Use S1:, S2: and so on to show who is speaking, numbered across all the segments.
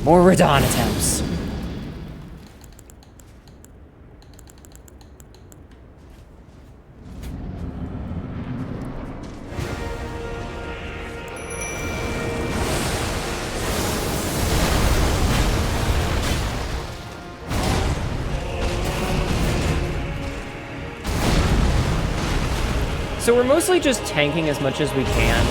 S1: More Radon attempts. So we're mostly just tanking as much as we can.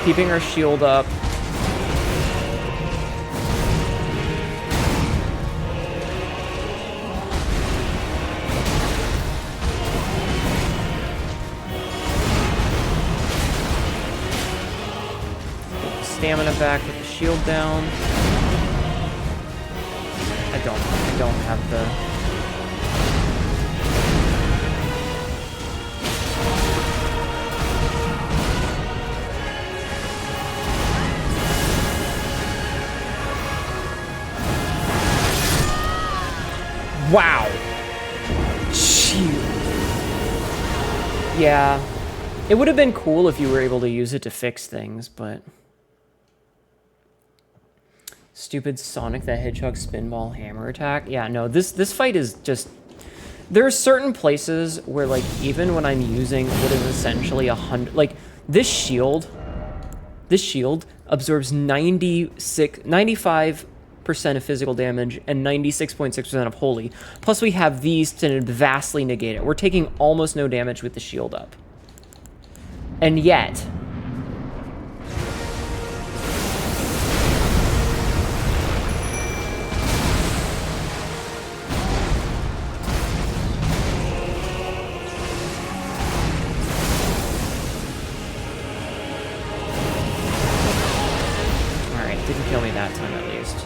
S1: Keeping our shield up. Get the stamina back with the shield down. I don't have the... Wow! Shoot. Yeah. It would have been cool if you were able to use it to fix things, but... Stupid Sonic the Hedgehog spinball hammer attack. Yeah, no, this fight is just... There are certain places where, like, even when I'm using what is essentially 100... Like, this shield absorbs 95% of physical damage and 96.6% of holy. Plus we have these to vastly negate it. We're taking almost no damage with the shield up. And yet... Didn't kill me that time, at least.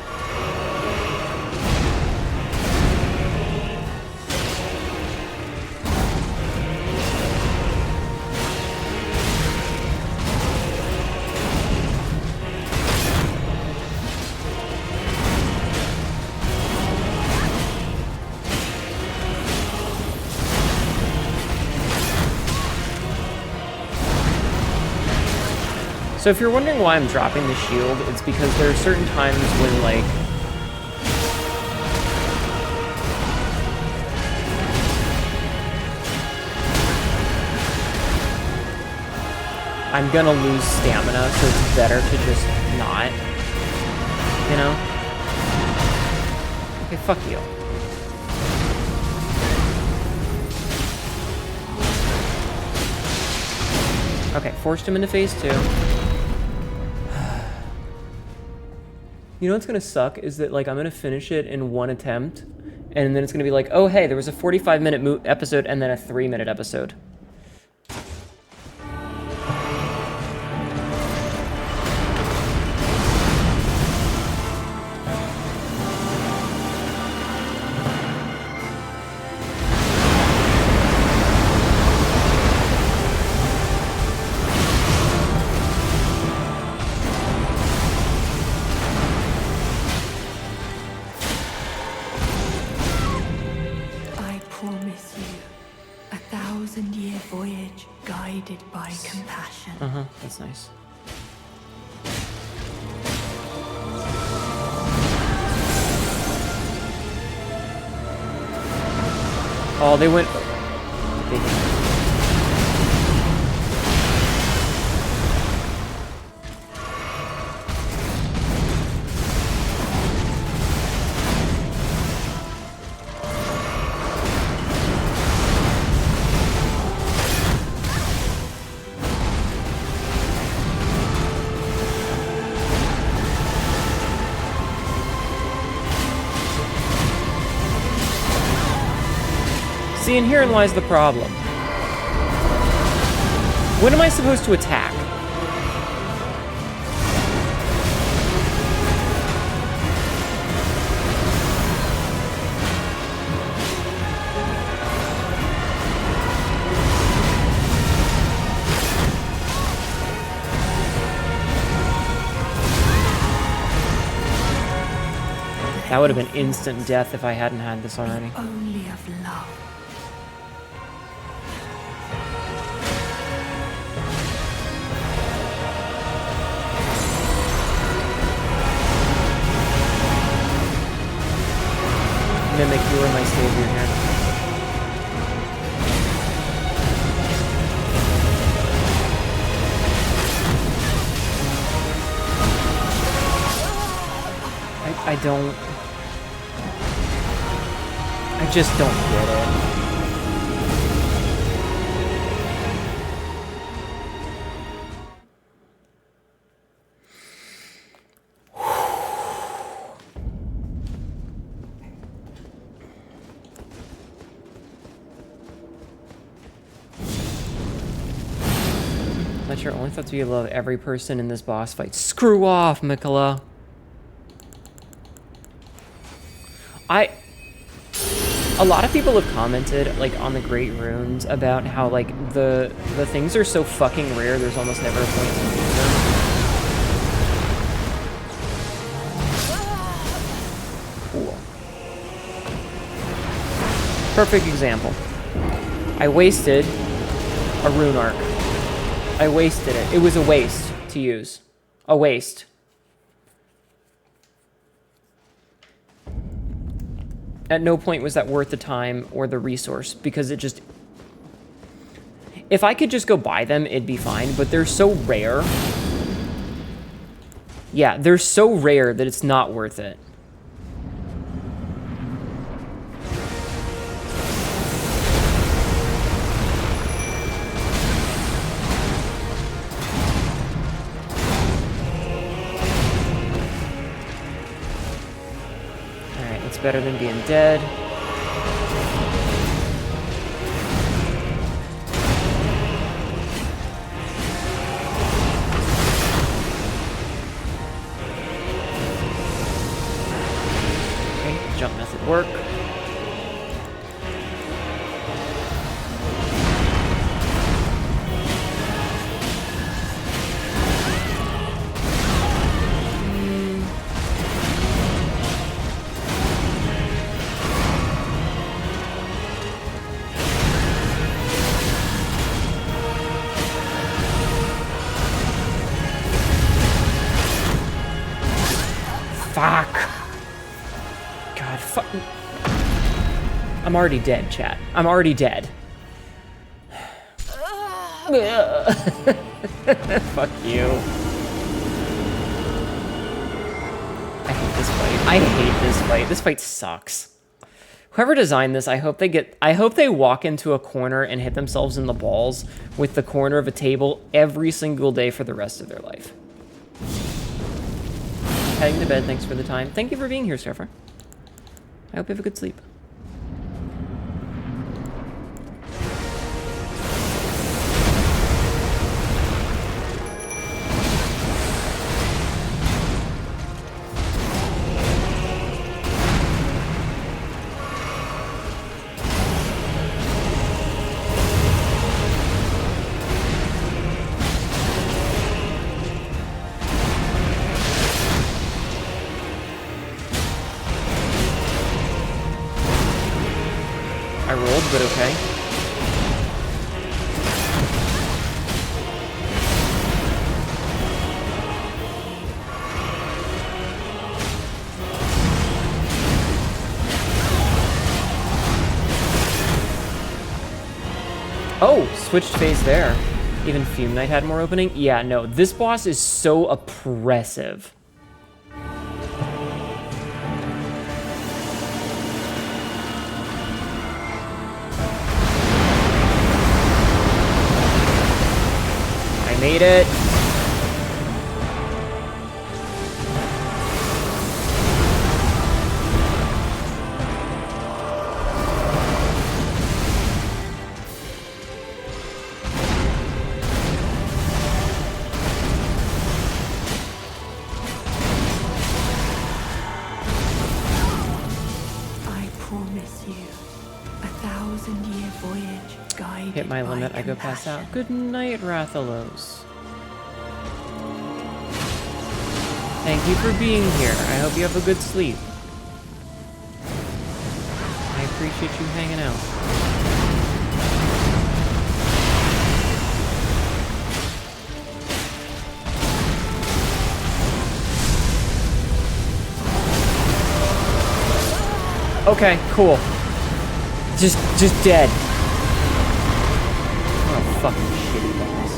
S1: So if you're wondering why I'm dropping the shield, it's because there are certain times when, like... I'm gonna lose stamina, so it's better to just not. You know? Okay, fuck you. Okay, forced him into phase 2. You know what's gonna suck is that, like, I'm gonna finish it in one attempt, and then it's gonna be like, oh hey, there was a 45-minute episode and then a 3-minute episode. That's nice. Oh, they went... See, and herein lies the problem. When am I supposed to attack? That would have been instant death if I hadn't had this already.
S2: Only of love.
S1: I just don't get it. Not your only thoughts you love every person in this boss fight. Screw off, Mikola. A lot of people have commented, like, on the Great Runes about how, like, the things are so fucking rare, there's almost never a point to use them. Cool. Perfect example. I wasted a rune arc. I wasted it. It was a waste to use. A waste. At no point was that worth the time or the resource, because it just... If I could just go buy them, it'd be fine, but they're so rare. Yeah, they're so rare that it's not worth it. Better than being dead. Okay, jump method work. I'm already dead, chat. I'm already dead. Fuck you. I hate this fight. I hate this fight. This fight sucks. Whoever designed this, I hope they walk into a corner and hit themselves in the balls with the corner of a table every single day for the rest of their life. Heading to bed, thanks for the time. Thank you for being here, Surfer. I hope you have a good sleep. But okay. Oh, switched phase there. Even Fume Knight had more opening? Yeah, no, this boss is so oppressive. Made it.
S2: I promise you, 1,000-year voyage guided.
S1: Hit my limit, I go pass out. Good night, Rathalos. Thank you for being here. I hope you have a good sleep. I appreciate you hanging out. Okay, cool. Just dead. Oh, fucking shitty boss.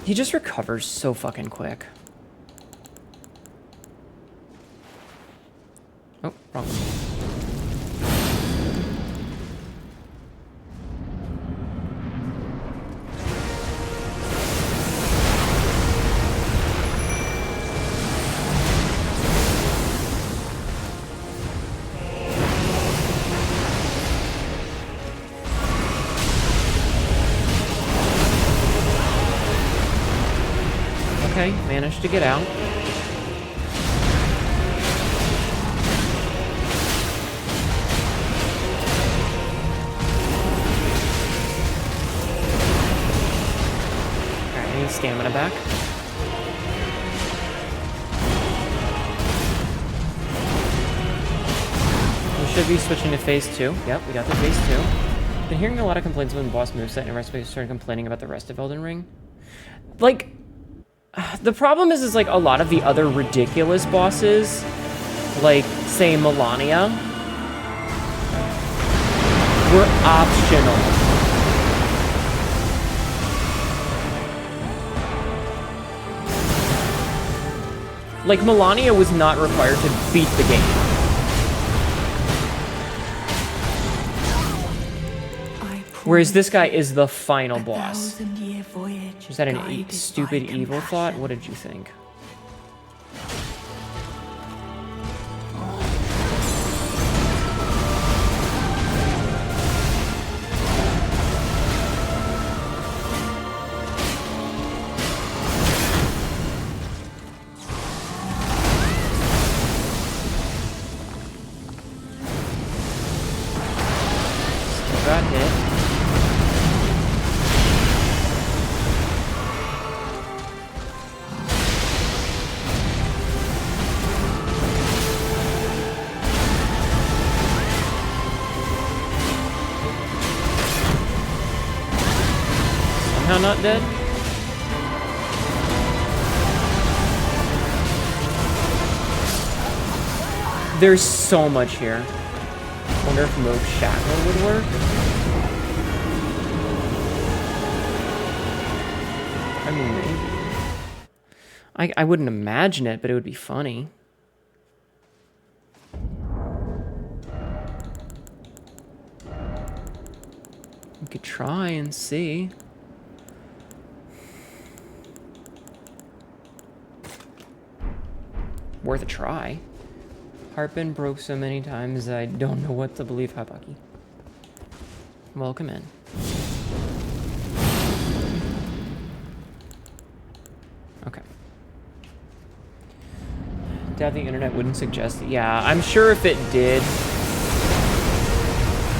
S1: He just recovers so fucking quick. Oh, wrong one. Okay, managed to get out. Alright, I need stamina back. We should be switching to phase 2. Yep, we got the phase 2. Been hearing a lot of complaints about the boss moveset, and recipes started complaining about the rest of Elden Ring. Like, the problem is like a lot of the other ridiculous bosses, like, say, Melania, were optional. Like, Melania was not required to beat the game. Whereas this guy is the final boss. Is that an stupid evil thought? What did you think? Still got hit. Not dead? There's so much here. Wonder if Moog Shackle would work. I mean, maybe. I wouldn't imagine it, but it would be funny. We could try and see. Worth a try. Heart been broke so many times I don't know what to believe. Hi, Bucky. Welcome in. Okay. Doubt the internet wouldn't suggest it. Yeah, I'm sure if it did,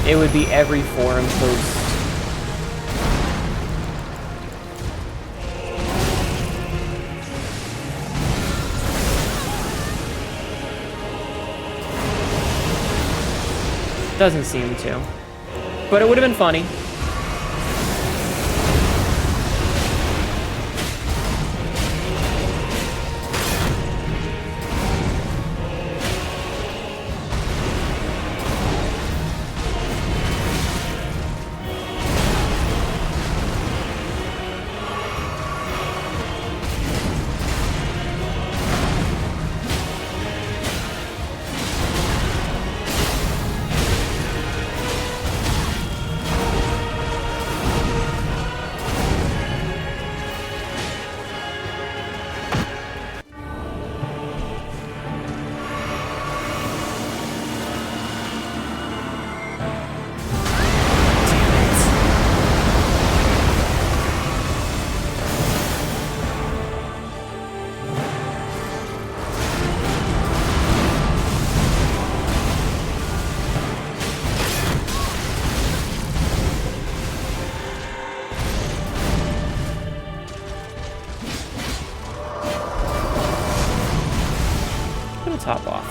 S1: it would be every forum post. Doesn't seem to. But it would have been funny. Top off.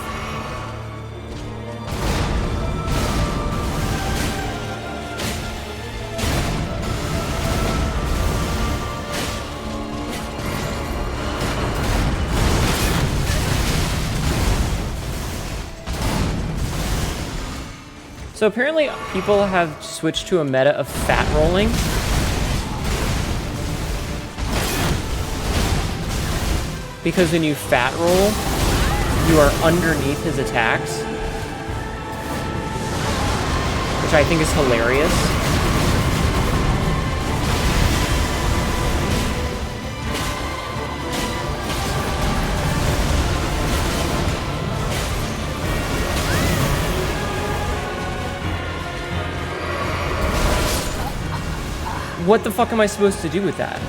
S1: So apparently people have switched to a meta of fat rolling. Because when you fat roll, you are underneath his attacks. Which I think is hilarious. What the fuck am I supposed to do with that?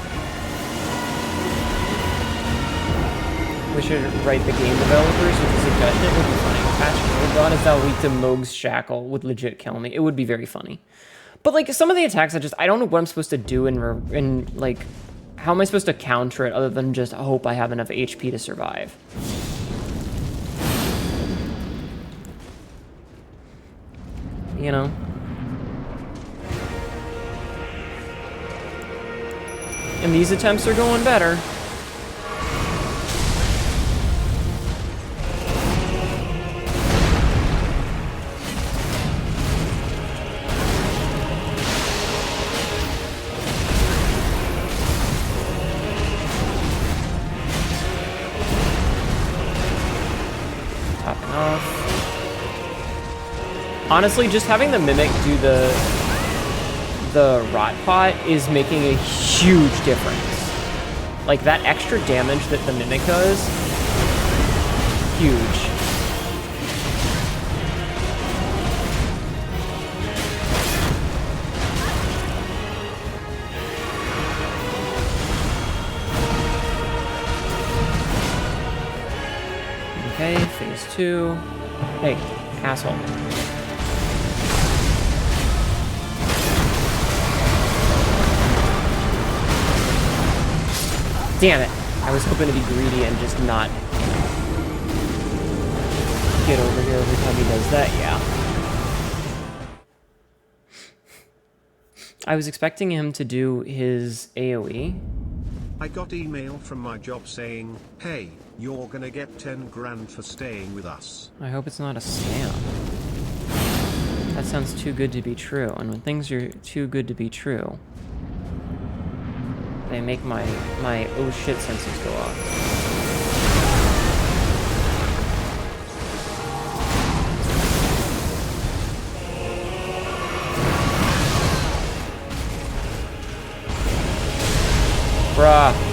S1: We should write the game developers with a suggestion. It would be funny. Patch God is thou weak to Moog's shackle would legit kill me. It would be very funny. But like some of the attacks, I don't know what I'm supposed to do in like, how am I supposed to counter it other than just hope I have enough HP to survive? You know? And these attempts are going better. Topping off. Honestly, just having the Mimic do the Rot Pot is making a huge difference. Like, that extra damage that the Mimic does, huge. Okay, phase 2. Hey, asshole. Damn it. I was hoping to be greedy and just not get over here every time he does that. Yeah. I was expecting him to do his AoE.
S3: I got email from my job saying, hey, you're gonna get 10 grand for staying with us.
S1: I hope it's not a scam. That sounds too good to be true. And when things are too good to be true, they make my oh shit senses go off. Bruh.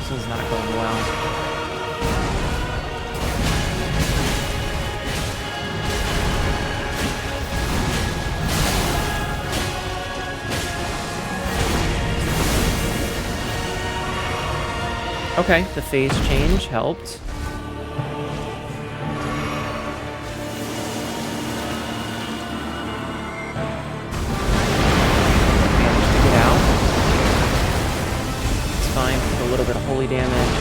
S1: This is not going well. Okay, the phase change helped. Managed to get out. It's fine, a little bit of holy damage.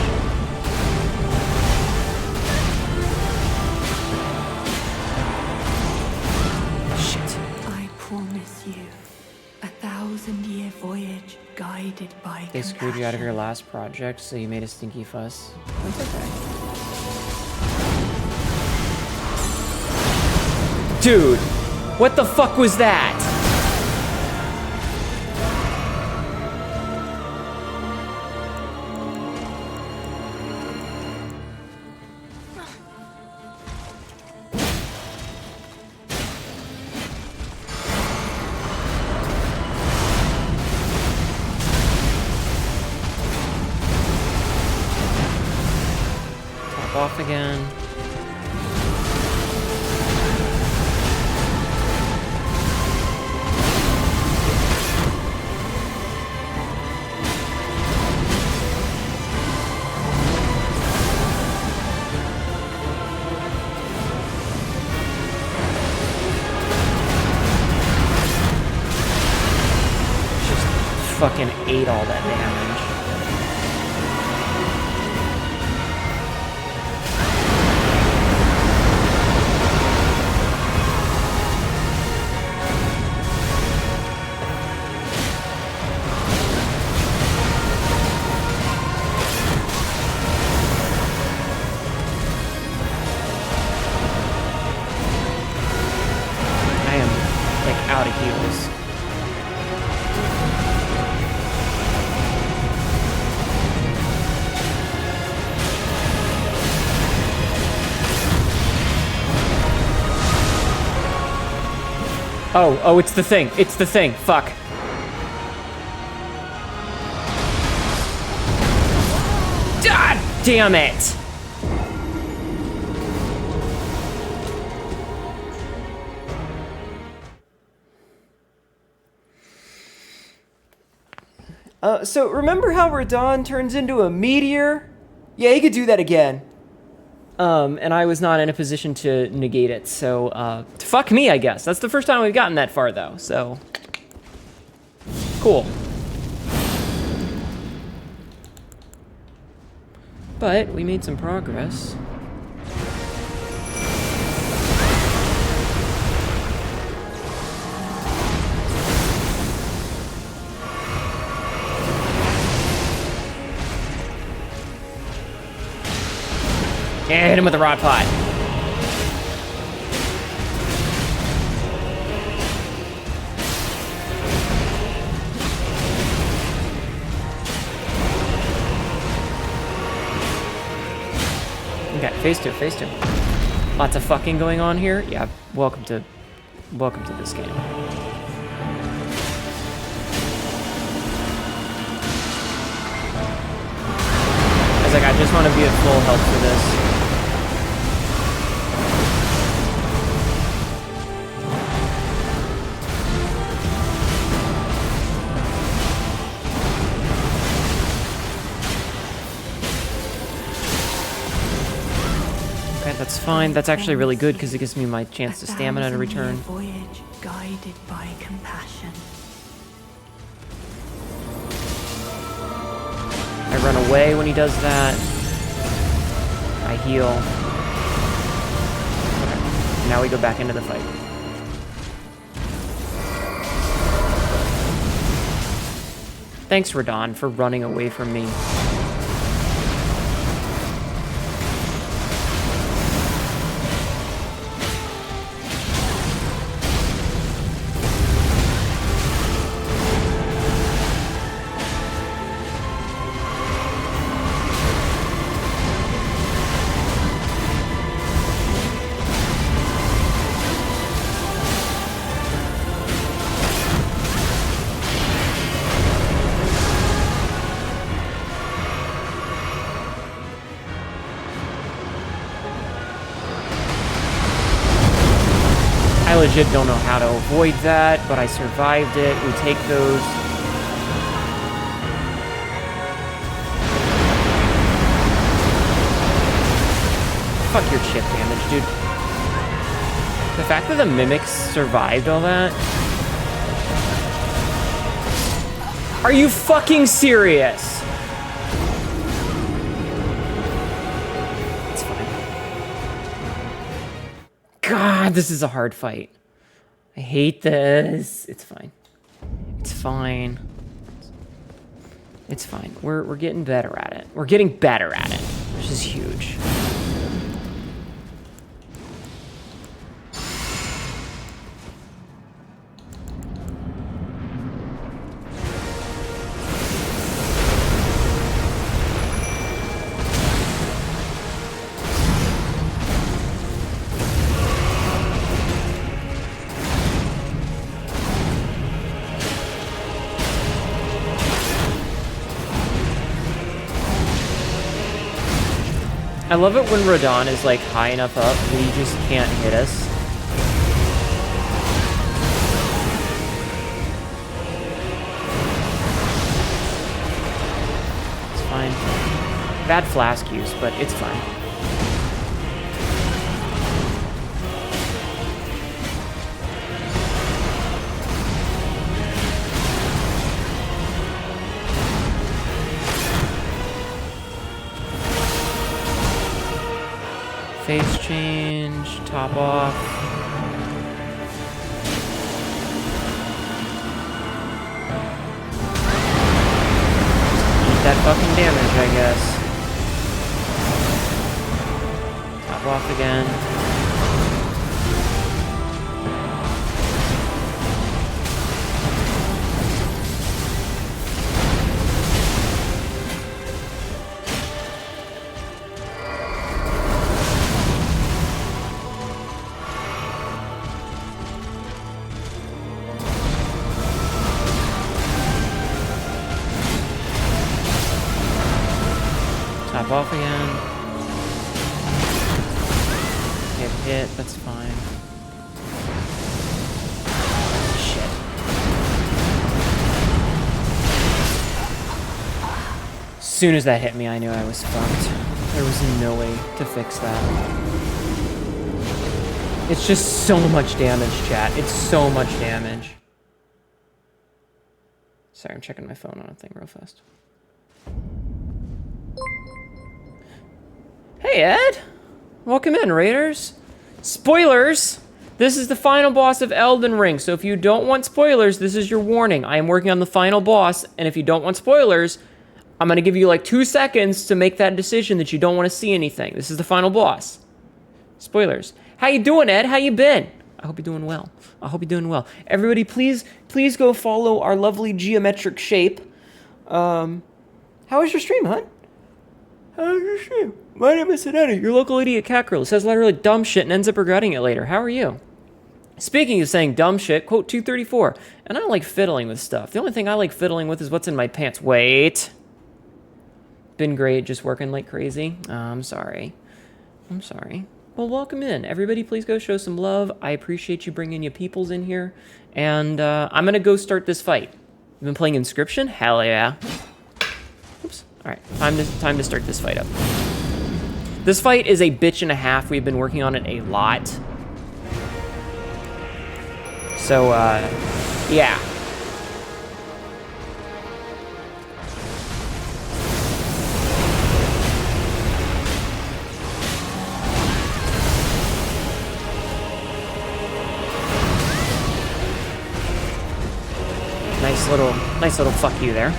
S1: Shit.
S2: I promise you, 1,000-year voyage guided by
S1: They screwed you out of your
S2: compassion.
S1: last project, so you made a stinky fuss. That's okay. Dude, what the fuck was that? Off again. Just fucking ate all that damage. Oh, it's the thing. It's the thing. Fuck. God damn it! So remember how Radon turns into a meteor? Yeah, he could do that again. And I was not in a position to negate it, so, fuck me, I guess. That's the first time we've gotten that far, though, so... Cool. But we made some progress. Yeah, hit him with the rod pot. Okay, phase two, phase two. Lots of fucking going on here. Yeah, welcome to this game. I was like, I just want to be at full health for this. That's fine. That's actually really good because it gives me my chance to stamina to return.
S2: Voyage guided by compassion.
S1: I run away when he does that. I heal. Okay. Now we go back into the fight. Thanks, Radon, for running away from me. I legit don't know how to avoid that, but I survived it. We take those. Fuck your chip damage, dude. The fact that the mimics survived all that. Are you fucking serious? It's fine. God, this is a hard fight. I hate this. It's fine. It's fine. It's fine. We're getting better at it. We're getting better at it, which is huge. I love it when Radon is like high enough up that he just can't hit us. It's fine. Bad flask use, but it's fine. Phase change, top off. Eat that fucking damage, I guess. Top off again. tap off again. Hit, that's fine. Shit. As soon as that hit me, I knew I was fucked. There was no way to fix that. It's just so much damage, chat. It's so much damage. Sorry, I'm checking my phone on a thing real fast. Hey, Ed! Welcome in, Raiders. Spoilers! This is the final boss of Elden Ring, so if you don't want spoilers, this is your warning. I am working on the final boss, and if you don't want spoilers, I'm gonna give you like 2 seconds to make that decision that you don't want to see anything. This is the final boss. Spoilers. How you doing, Ed? How you been? I hope you're doing well. I hope you're doing well. Everybody, please go follow our lovely geometric shape. How was your stream, hon? How was your stream? My name is Hnetu, your local idiot cat girl who says a lot of really dumb shit and ends up regretting it later. How are you? Speaking of saying dumb shit, quote 234. And I don't like fiddling with stuff. The only thing I like fiddling with is what's in my pants. Wait. Been great, just working like crazy. I'm sorry. I'm sorry. Well, welcome in. Everybody, please go show some love. I appreciate you bringing your peoples in here. And I'm going to go start this fight. You've been playing Inscription? Hell yeah. Oops. All right, time to start this fight up. This fight is a bitch and a half. We've been working on it a lot. So, yeah. Nice little fuck you there.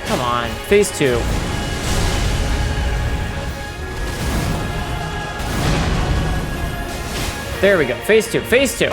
S1: Come on, phase 2. There we go, phase 2, phase 2.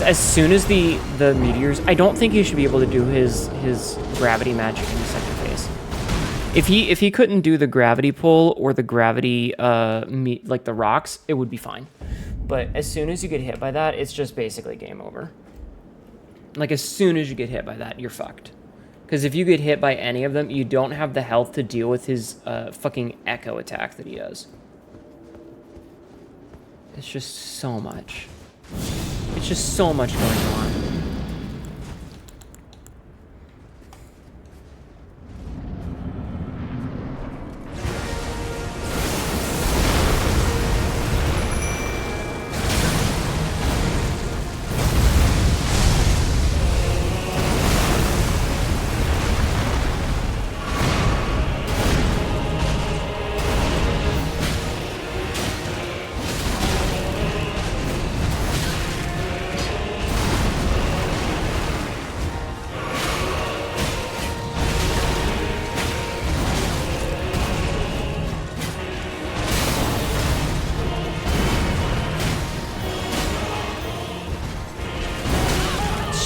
S1: As soon as the meteors, I don't think he should be able to do his gravity magic in the second phase. If he couldn't do the gravity pull or the gravity like the rocks, it would be fine. But as soon as you get hit by that, it's just basically game over. Like as soon as you get hit by that, you're fucked. Because if you get hit by any of them, you don't have the health to deal with his fucking echo attack that he does. It's just so much. It's just so much going on.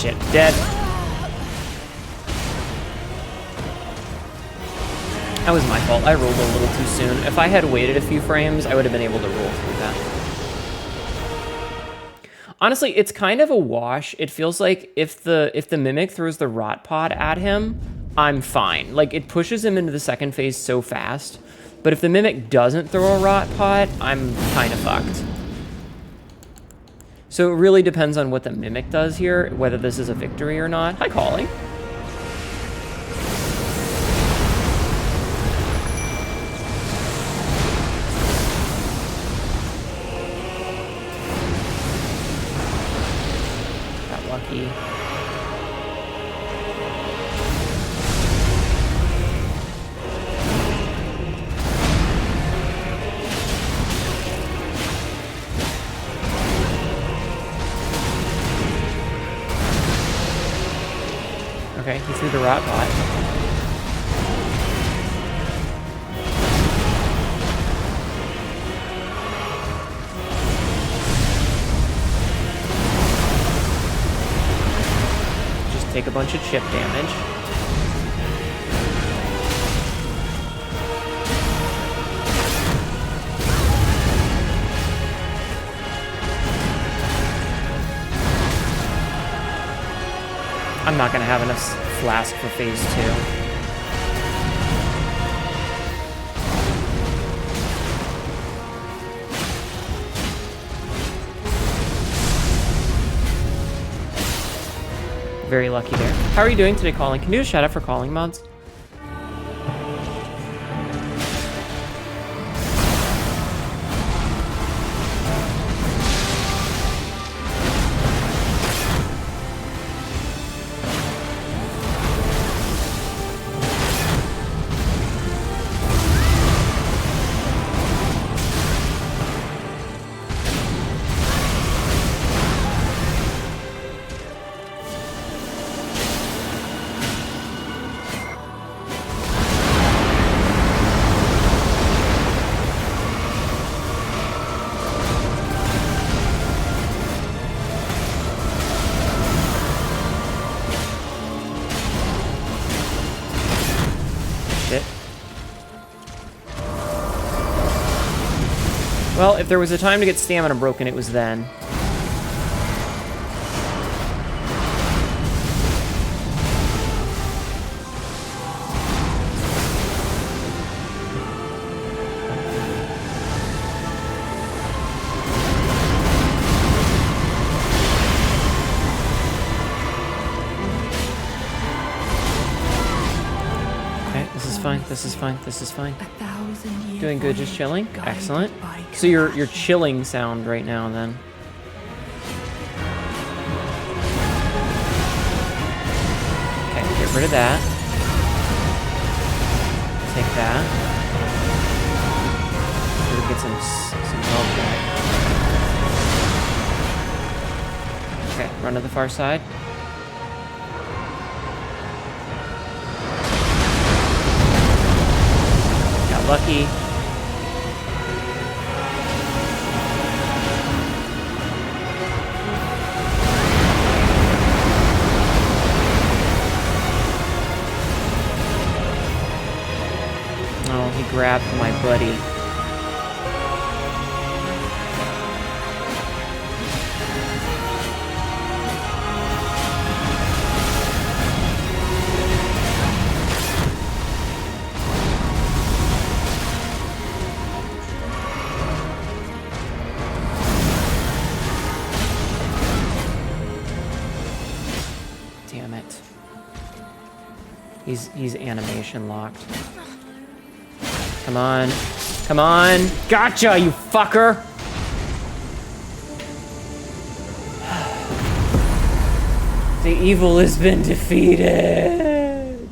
S1: Shit, dead. That was my fault. I rolled a little too soon. If I had waited a few frames, I would have been able to roll through that. Honestly, it's kind of a wash. It feels like if the Mimic throws the Rot Pod at him, I'm fine. Like, it pushes him into the second phase so fast But if the Mimic doesn't throw a Rot Pot, I'm kind of fucked. So it really depends on what the Mimic does here, whether this is a victory or not. Hi, Calling. Got lucky. Okay, he threw the Rot Pot. Just take a bunch of chip damage. I'm not gonna have enough flask for phase 2. Very lucky there. How are you doing today, Calling? Can you do a shout out for Calling mods? Well, if there was a time to get stamina broken, it was then. Okay, this is fine, this is fine, this is fine. Doing good, just chilling. Excellent. So you're chilling sound right now then. Okay, get rid of that. Take that. We'll get some health back. Okay, run to the far side. Got lucky. Grabbed my buddy. Damn it. He's animation locked. Come on. Come on. Gotcha, you fucker! The evil has been defeated!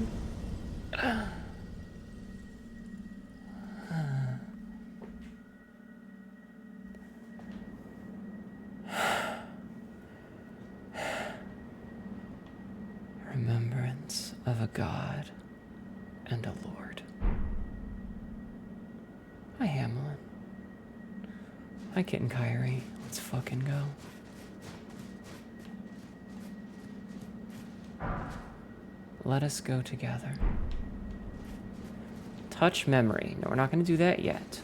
S1: Remembrance of a god and a lord. Hi, Hamlin. Hi, Kit and Kyrie. Let's fucking go. Let us go together. Touch memory. No, we're not going to do that yet.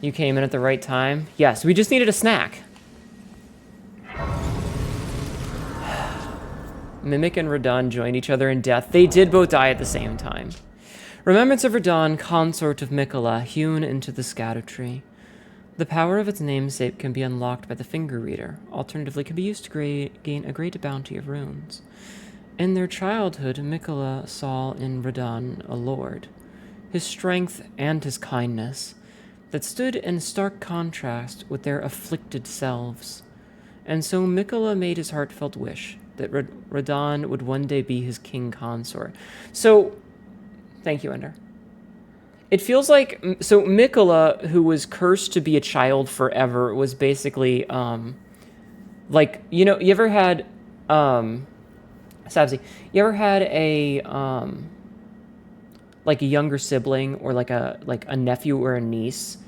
S1: You came in at the right time. Yes, we just needed a snack. Mimic and Radon joined each other in death. They did both die at the same time. Remembrance of Radon, consort of Mikola, hewn into the scatter tree. The power of its namesake can be unlocked by the finger reader. Alternatively, can be used to gain a great bounty of runes. In their childhood, Mikola saw in Radon a lord, his strength and his kindness, that stood in stark contrast with their afflicted selves. And so Mikola made his heartfelt wish that Radon would one day be his king consort. So, thank you, Ender. It feels like, so Mikola, who was cursed to be a child forever, was basically, like, you know, you ever had, Sabzi, you ever had a, like a younger sibling or like a nephew or a niece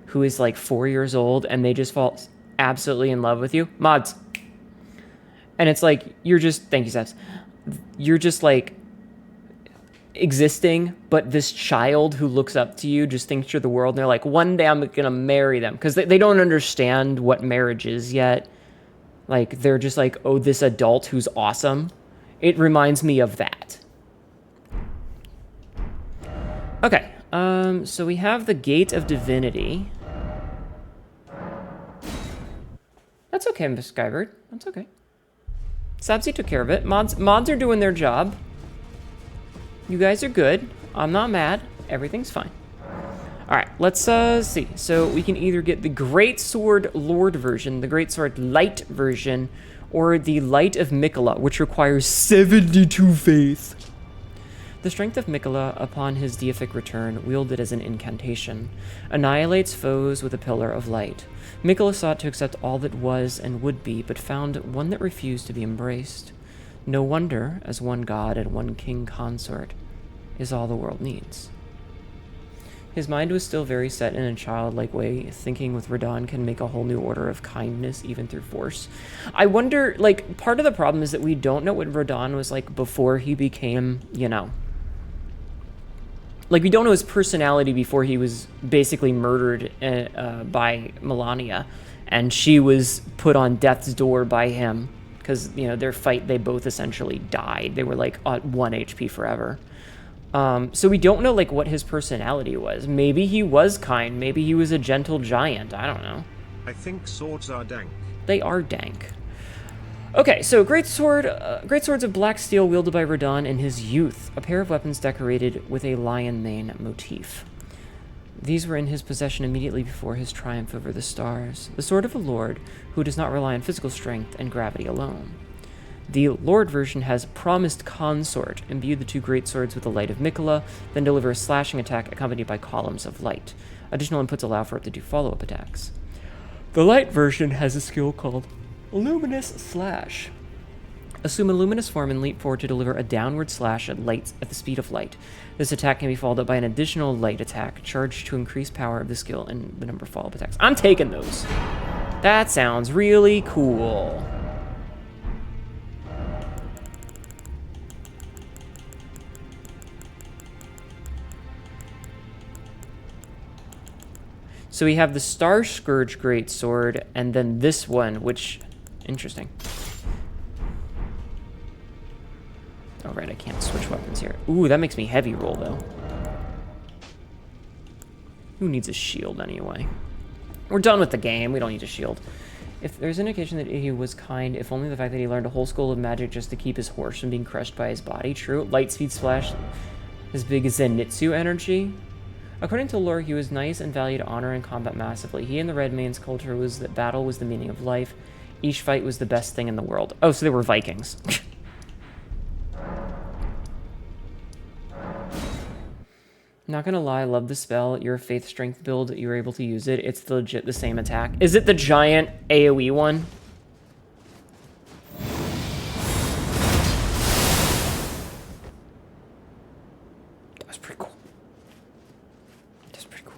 S1: who is like 4 years old and they just fall absolutely in love with you? Mods. And it's like, you're just, thank you, Sabs. You're just like existing, but this child who looks up to you just thinks you're the world. And they're like, one day I'm going to marry them. Because they don't understand what marriage is yet. Like, they're just like, oh, this adult who's awesome. It reminds me of that. Okay, so we have the Gate of Divinity. That's okay, Miss Skybird. That's okay. Sabzi took care of it. Mods are doing their job. You guys are good. I'm not mad. Everything's fine. Alright, let's see. So we can either get the Greatsword Lord version, the Greatsword Light version, or the Light of Mikola, which requires 72 faith. The strength of Mikola, upon his deific return, wielded as an incantation, annihilates foes with a pillar of light. Mikola sought to accept all that was and would be, but found one that refused to be embraced. No wonder, as one god and one king consort is all the world needs. His mind was still very set in a childlike way, thinking with Radon can make a whole new order of kindness, even through force. I wonder, like, part of the problem is that we don't know what Radon was like before he became, you know... Like, we don't know his personality before he was basically murdered by Melania, and she was put on death's door by him, because, you know, their fight, they both essentially died. They were, like, at 1 HP forever. So we don't know, like, what his personality was. Maybe he was kind. Maybe he was a gentle giant. I don't know.
S3: I think swords are dank.
S1: They are dank. Okay, so greatswords of black steel wielded by Radon in his youth. A pair of weapons decorated with a lion mane motif. These were in his possession immediately before his triumph over the stars. The sword of a lord who does not rely on physical strength and gravity alone. The Lord version has Promised Consort, imbued the two greatswords with the light of Mikola, then deliver a slashing attack accompanied by columns of light. Additional inputs allow for it to do follow-up attacks. The light version has a skill called Luminous Slash. Assume a luminous form and leap forward to deliver a downward slash at the speed of light. This attack can be followed up by an additional light attack, charged to increase power of the skill and the number of follow-up attacks. I'm taking those. That sounds really cool. So we have the Star Scourge Greatsword, and then this one, which... Interesting. Oh, right, I can't switch weapons here. Ooh, that makes me heavy roll, though. Who needs a shield, anyway? We're done with the game. We don't need a shield. If there's indication that he was kind, if only the fact that he learned a whole school of magic just to keep his horse from being crushed by his body. True. Light speed splash as big as Zenitsu energy. According to lore, he was nice and valued honor in combat massively. He and the Red Mane's culture was that battle was the meaning of life. Each fight was the best thing in the world. Oh, so they were Vikings. Not gonna lie, I love the spell. Your faith strength build, you were able to use it. It's legit the same attack. Is it the giant AoE one? That was pretty cool. That's pretty cool.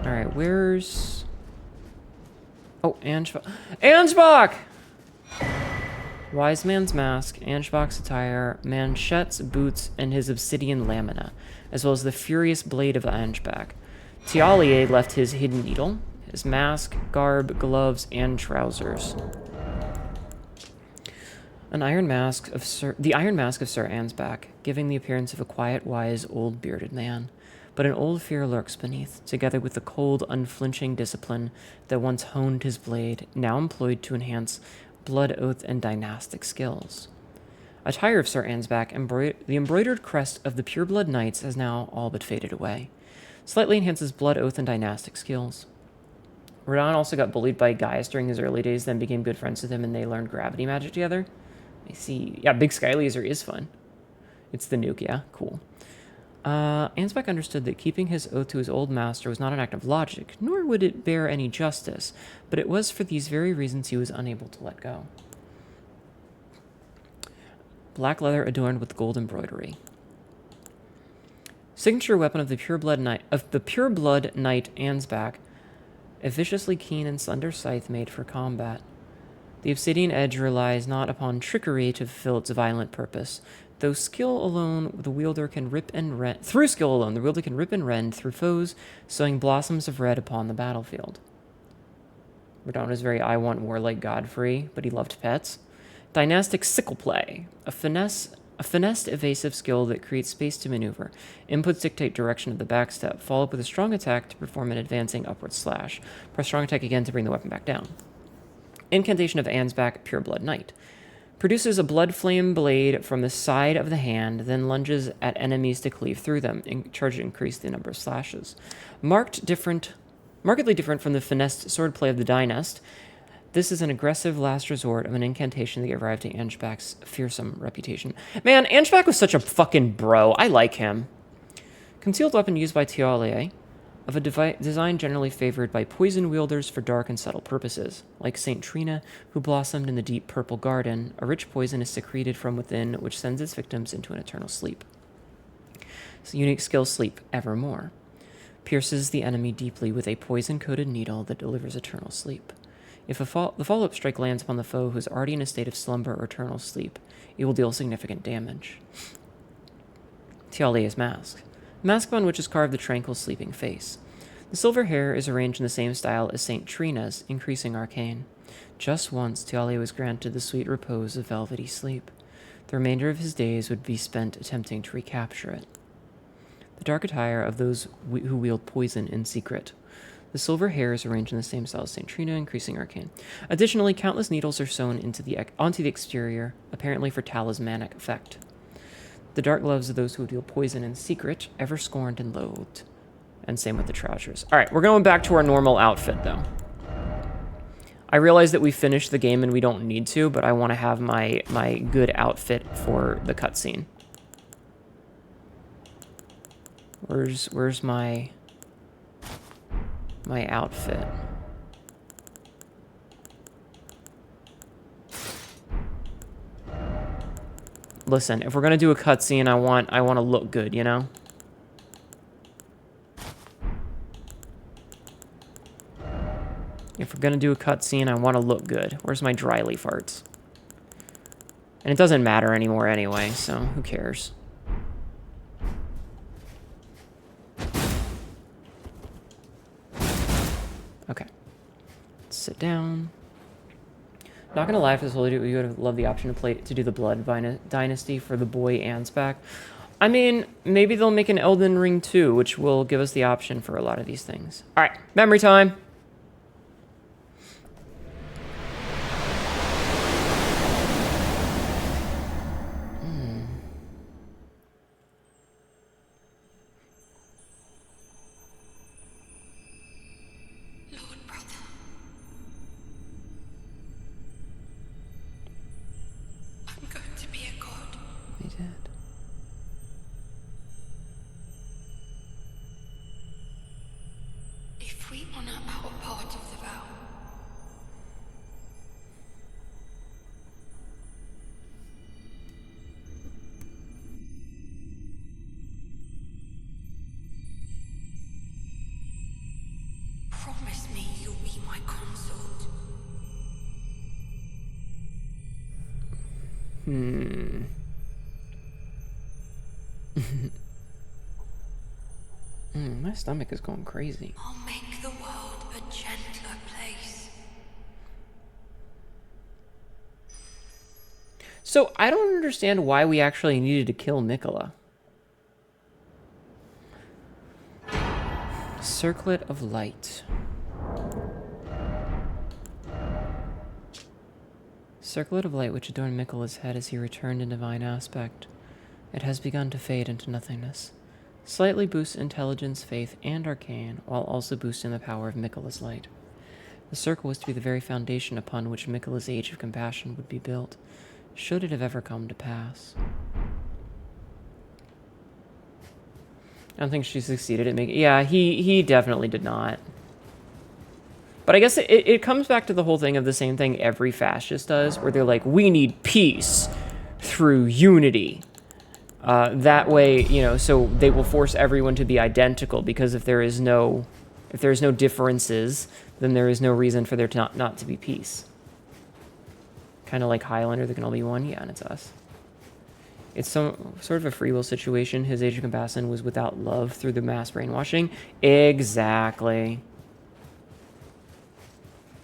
S1: Alright, where's... Oh, Ansbach. Ansbach! Wise Man's Mask, Ansbach's attire, manchettes, boots, and his obsidian lamina, as well as the furious blade of Ansbach. Tialier left his hidden needle, his mask, garb, gloves, and trousers. The Iron Mask of Sir Ansbach, giving the appearance of a quiet, wise, old bearded man. But an old fear lurks beneath, together with the cold, unflinching discipline that once honed his blade, now employed to enhance blood oath and dynastic skills. Attire of Sir Ansbach, the embroidered crest of the pureblood knights has now all but faded away. Slightly enhances blood oath and dynastic skills. Radon also got bullied by Gaius during his early days, then became good friends with him, and they learned gravity magic together. I see. Yeah, Big Sky Laser is fun. It's the nuke, yeah? Cool. Ansbach understood that keeping his oath to his old master was not an act of logic, nor would it bear any justice, but it was for these very reasons he was unable to let go. Black leather adorned with gold embroidery. Signature weapon of the pureblood knight Ansbach, a viciously keen and slender scythe made for combat. The obsidian edge relies not upon trickery to fulfill its violent purpose. Through skill alone, the wielder can rip and rend through foes, sowing blossoms of red upon the battlefield. Radon is very I want warlike Godfrey, but he loved pets. Dynastic sickle play, a finessed evasive skill that creates space to maneuver. Inputs dictate direction of the backstep. Follow up with a strong attack to perform an advancing upward slash. Press strong attack again to bring the weapon back down. Incantation of Ansbach, Pureblood Knight. Produces a blood flame blade from the side of the hand, then lunges at enemies to cleave through them, charge to increase the number of slashes. Markedly different from the finessed swordplay of the Dynast, this is an aggressive last resort of an incantation that gave rise to Ansbach's fearsome reputation. Man, Ansbach was such a fucking bro. I like him. Concealed weapon used by Tialie, of a design generally favored by poison wielders for dark and subtle purposes. Like Saint Trina, who blossomed in the deep purple garden, a rich poison is secreted from within, which sends its victims into an eternal sleep. It's a unique skill, Sleep Evermore. Pierces the enemy deeply with a poison-coated needle that delivers eternal sleep. If the follow-up strike lands upon the foe who is already in a state of slumber or eternal sleep, it will deal significant damage. Tialia's Mask. Mask upon which is carved the tranquil sleeping face. The silver hair is arranged in the same style as Saint Trina's, increasing arcane. Just once, Tialia was granted the sweet repose of velvety sleep. The remainder of his days would be spent attempting to recapture it. The dark attire of those who wield poison in secret. The silver hair is arranged in the same style as Saint Trina, increasing arcane. Additionally, countless needles are sewn onto the exterior, apparently for talismanic effect. The dark gloves of those who deal poison in secret, ever scorned and loathed. And same with the trousers. All right, we're going back to our normal outfit, though. I realize that we finished the game and we don't need to, but I want to have my good outfit for the cutscene. Where's my outfit? Listen, if we're gonna do a cutscene, I want to look good, you know? If we're gonna do a cutscene, I want to look good. Where's my dry leaf arts? And it doesn't matter anymore anyway, so who cares? Okay. Let's sit down. Not gonna lie, for this whole video, we would have loved the option to do the Blood Dynasty for the boy Ansbach. I mean, maybe they'll make an Elden Ring 2, which will give us the option for a lot of these things. All right, memory time.
S2: Promise me you'll be my consort.
S1: My stomach is going crazy.
S2: I'll make the world a gentler place.
S1: So I don't understand why we actually needed to kill Mikola. Circlet of Light. Circlet of light which adorned Mikola's head as he returned in divine aspect. It has begun to fade into nothingness. Slightly boosts intelligence, faith, and arcane, while also boosting the power of Mikola's light. The circle was to be the very foundation upon which Mikola's age of compassion would be built, should it have ever come to pass. I don't think she succeeded at making... Yeah, he definitely did not. But I guess it comes back to the whole thing of the same thing every fascist does, where they're like, we need peace through unity. That way, you know, so they will force everyone to be identical, because if there's no differences, then there is no reason for there to not to be peace. Kind of like Highlander, there can all be one. Yeah, and it's us. It's some sort of a free will situation. His age of compassion was without love through the mass brainwashing. Exactly.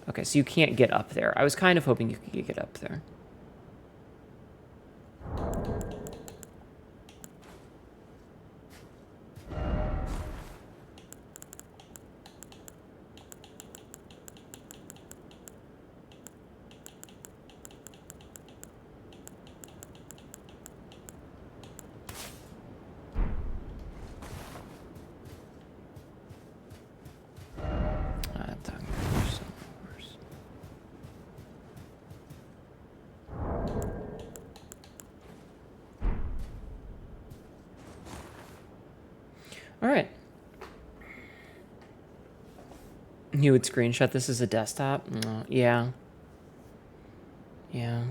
S1: Okay, so you can't get up there. I was kind of hoping you could get up there. All right. You would screenshot this as a desktop? Yeah. Yeah.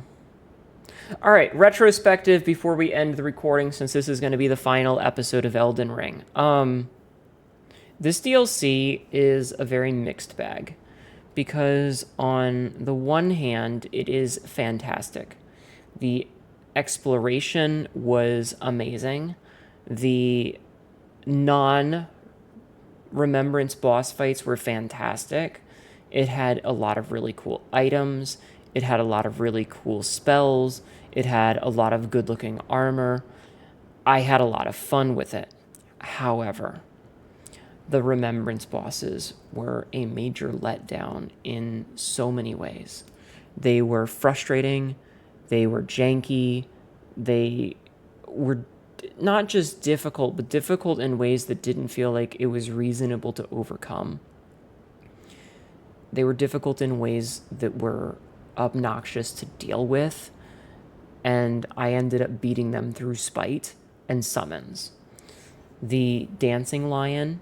S1: All right, retrospective before we end the recording, since this is going to be the final episode of Elden Ring. This DLC is a very mixed bag, because on the one hand, it is fantastic. The exploration was amazing. The non-remembrance boss fights were fantastic. It had a lot of really cool items. It had a lot of really cool spells. It had a lot of good-looking armor. I had a lot of fun with it. However, the remembrance bosses were a major letdown in so many ways. They were frustrating. They were janky. They were not just difficult, but difficult in ways that didn't feel like it was reasonable to overcome. They were difficult in ways that were obnoxious to deal with, and I ended up beating them through spite and summons. The dancing lion,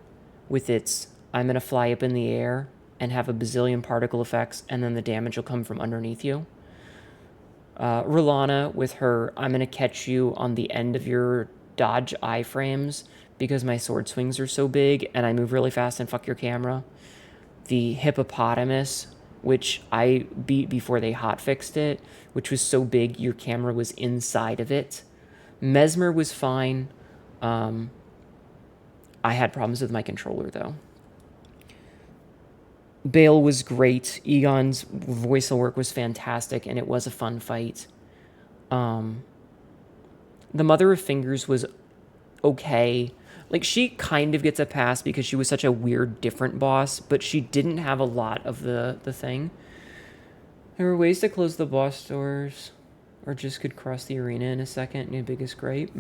S1: with its I'm going to fly up in the air and have a bazillion particle effects, and then the damage will come from underneath you. Rolana with her I'm going to catch you on the end of your dodge iframes because my sword swings are so big and I move really fast and fuck your camera. The hippopotamus, which I beat before they hotfixed it, which was so big your camera was inside of it. Mesmer was fine. I had problems with my controller though. Bale was great. Egon's voice work was fantastic, and it was a fun fight. The Mother of Fingers was okay. Like, she kind of gets a pass because she was such a weird, different boss, but she didn't have a lot of the thing. There were ways to close the boss doors, or just could cross the arena in a second. New biggest gripe.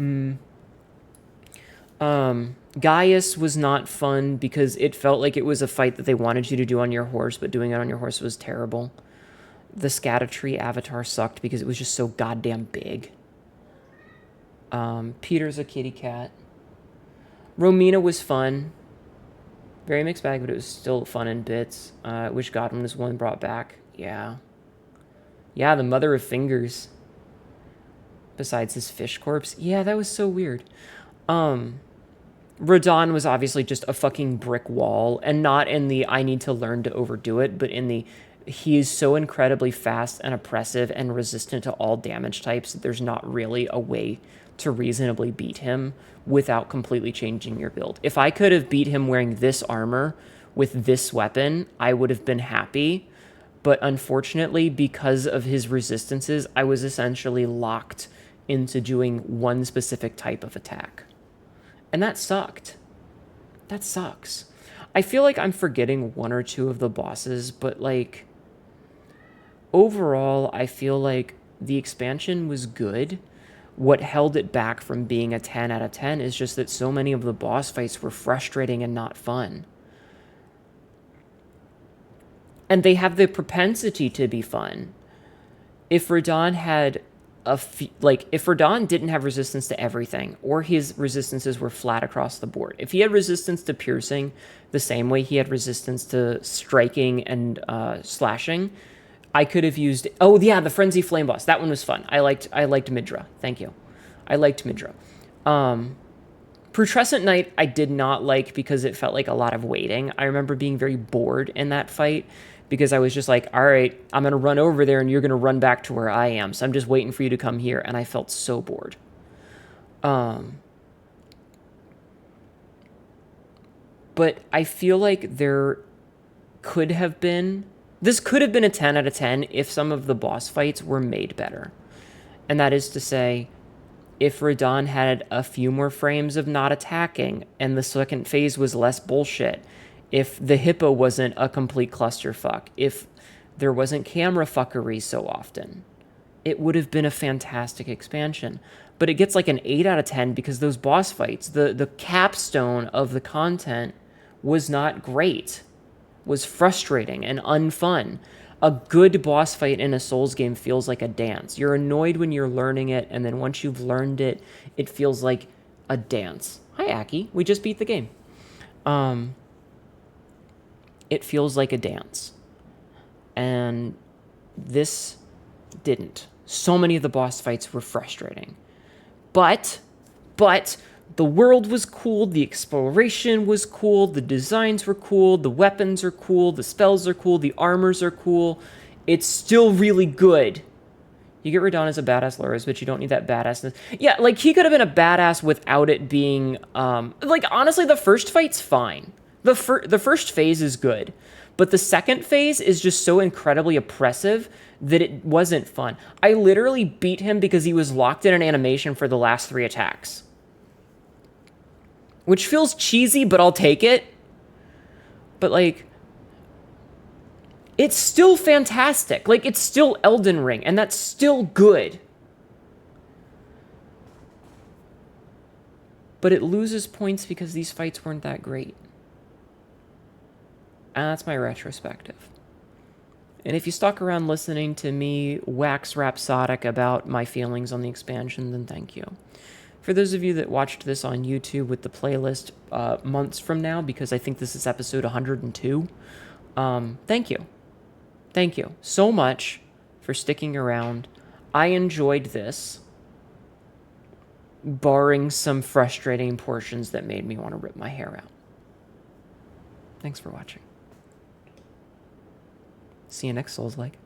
S1: Gaius was not fun because it felt like it was a fight that they wanted you to do on your horse, but doing it on your horse was terrible. The Erdtree avatar sucked because it was just so goddamn big. Peter's a kitty cat. Romina was fun. Very mixed bag, but it was still fun in bits. I wish Godwin was one brought back. Yeah. Yeah, the Mother of Fingers. Besides his fish corpse. Yeah, that was so weird. Radon was obviously just a fucking brick wall, and not in the I need to learn to overdo it, but in the he is so incredibly fast and oppressive and resistant to all damage types that there's not really a way to reasonably beat him without completely changing your build. If I could have beat him wearing this armor with this weapon, I would have been happy. But unfortunately, because of his resistances, I was essentially locked into doing one specific type of attack. And that sucked. That sucks. I feel like I'm forgetting one or two of the bosses, but like overall, I feel like the expansion was good. What held it back from being a 10 out of 10 is just that so many of the boss fights were frustrating and not fun. And they have the propensity to be fun. If Radahn had if Radahn didn't have resistance to everything, or his resistances were flat across the board, if he had resistance to piercing the same way he had resistance to striking and slashing, I could have used... Oh, yeah, the Frenzy Flame boss. That one was fun. I liked Midra. Thank you. I liked Midra. Putrescent Knight I did not like because it felt like a lot of waiting. I remember being very bored in that fight because I was just like, all right, I'm going to run over there and you're going to run back to where I am. So I'm just waiting for you to come here. And I felt so bored. But I feel like there could have been... This could have been a 10 out of 10 if some of the boss fights were made better. And that is to say, if Radahn had a few more frames of not attacking and the second phase was less bullshit, if the hippo wasn't a complete clusterfuck, if there wasn't camera fuckery so often, it would have been a fantastic expansion. But it gets like an 8 out of 10 because those boss fights, the capstone of the content was not great, was frustrating and unfun. A good boss fight in a Souls game feels like a dance. You're annoyed when you're learning it, and then once you've learned it, it feels like a dance. Hi, Aki. We just beat the game. It feels like a dance. And this didn't. So many of the boss fights were frustrating. But the world was cool, the exploration was cool, the designs were cool, the weapons are cool, the spells are cool, the armors are cool. It's still really good. You get Radahn as a badass Loras, but you don't need that badassness. Yeah, like, he could have been a badass without it being... like, honestly, the first fight's fine. The first phase is good. But the second phase is just so incredibly oppressive that it wasn't fun. I literally beat him because he was locked in an animation for the last 3 attacks. Which feels cheesy, but I'll take it. But, like, it's still fantastic. Like, it's still Elden Ring, and that's still good. But it loses points because these fights weren't that great. And that's my retrospective. And if you stuck around listening to me wax rhapsodic about my feelings on the expansion, then thank you. For those of you that watched this on YouTube with the playlist months from now, because I think this is episode 102, thank you. Thank you so much for sticking around. I enjoyed this, barring some frustrating portions that made me want to rip my hair out. Thanks for watching. See you next Souls-like.